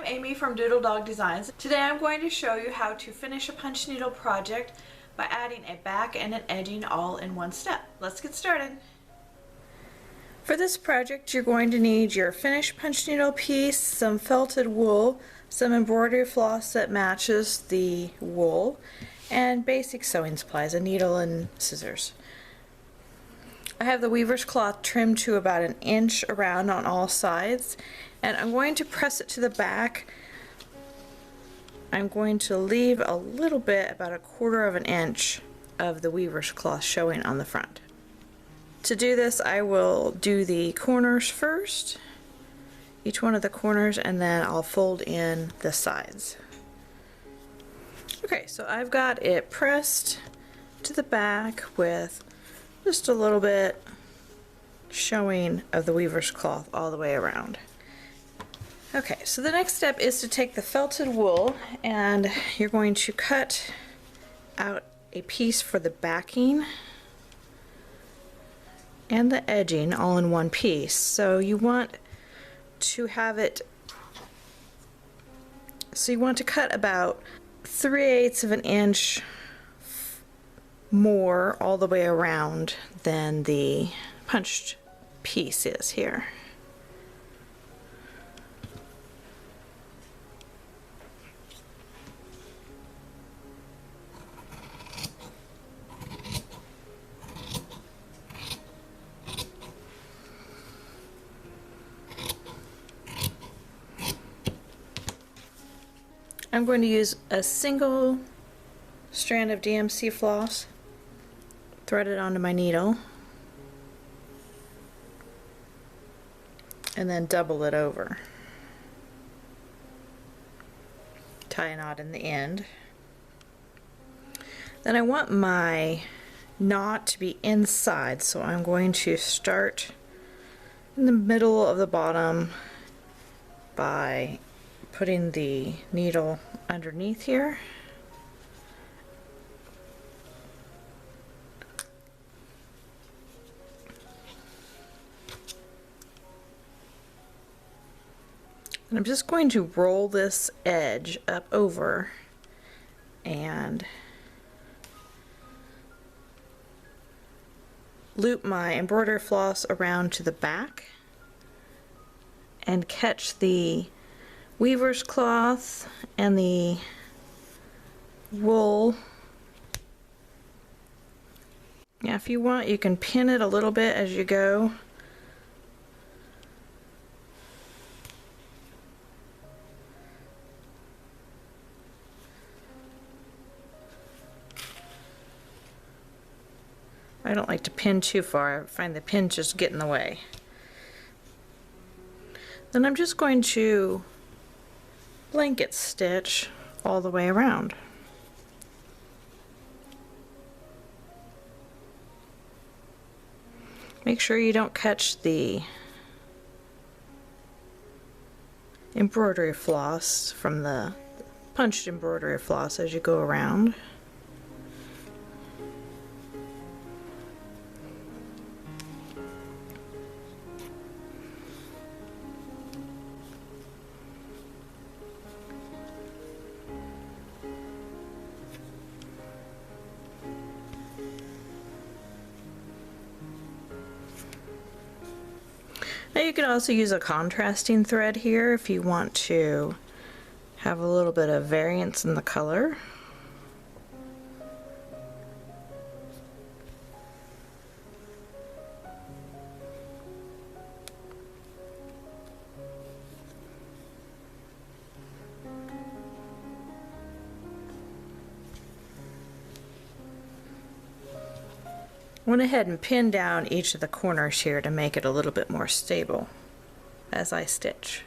I'm Amy from Doodle Dog Designs. Today I'm going to show you how to finish a punch needle project by adding a back and an edging all in one step. Let's get started. For this project you're going to need your finished punch needle piece, some felted wool, some embroidery floss that matches the wool, and basic sewing supplies, a needle and scissors. I have the weaver's cloth trimmed to about 1 inch around on all sides, and I'm going to press it to the back. I'm going to leave a little bit, about 1/4 of an inch of the weaver's cloth showing on the front. To do this, I will do the corners first, each one of the corners, and then I'll fold in the sides. Okay, so I've got it pressed to the back with just a little bit showing of the weaver's cloth all the way around. Okay, so the next step is to take the felted wool and you're going to cut out a piece for the backing and the edging all in one piece. So you want to have it, so you want to cut about 3/8 of an inch more all the way around than the punched piece is here. I'm going to use a single strand of DMC floss, thread it onto my needle, and then double it over. Tie a knot in the end. Then I want my knot to be inside, so I'm going to start in the middle of the bottom by putting the needle underneath here. And I'm just going to roll this edge up over and loop my embroidery floss around to the back and catch the weaver's cloth and the wool. Now if you want, you can pin it a little bit as you go. I don't like to pin too far. I find the pins just get in the way. Then I'm just going to blanket stitch all the way around. Make sure you don't catch the embroidery floss from the punched embroidery floss as you go around. Now you can also use a contrasting thread here if you want to have a little bit of variance in the color. Went ahead and pinned down each of the corners here to make it a little bit more stable as I stitch.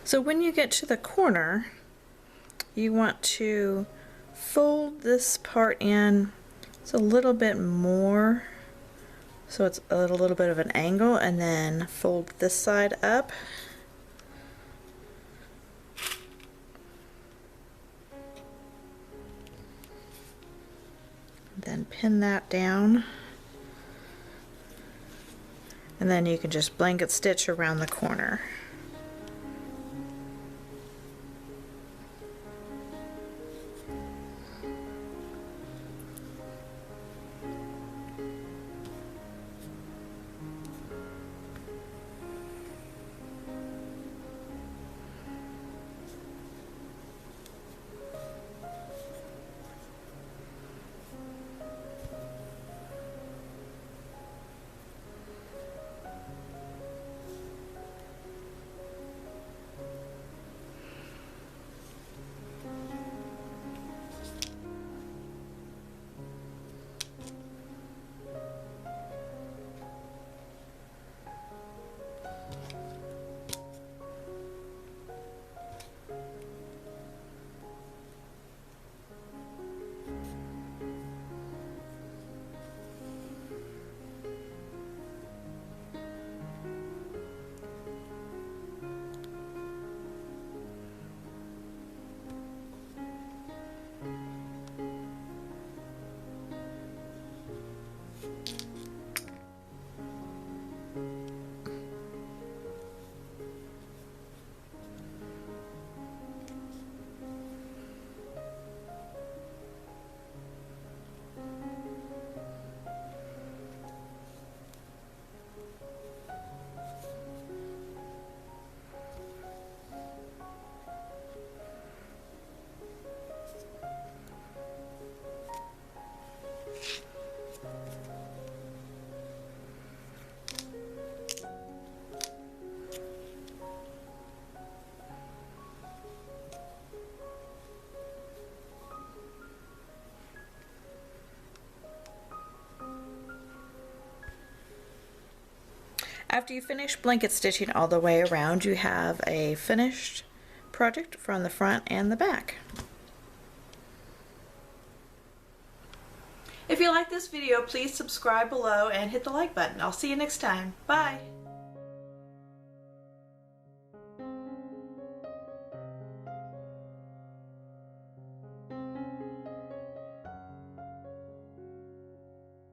So when you get to the corner, you want to fold this part in just a little bit more, so it's a little bit of an angle, and then fold this side up. Then pin that down. And then you can just blanket stitch around the corner. After you finish blanket stitching all the way around, you have a finished project from the front and the back. If you like this video, please subscribe below and hit the like button. I'll see you next time. Bye!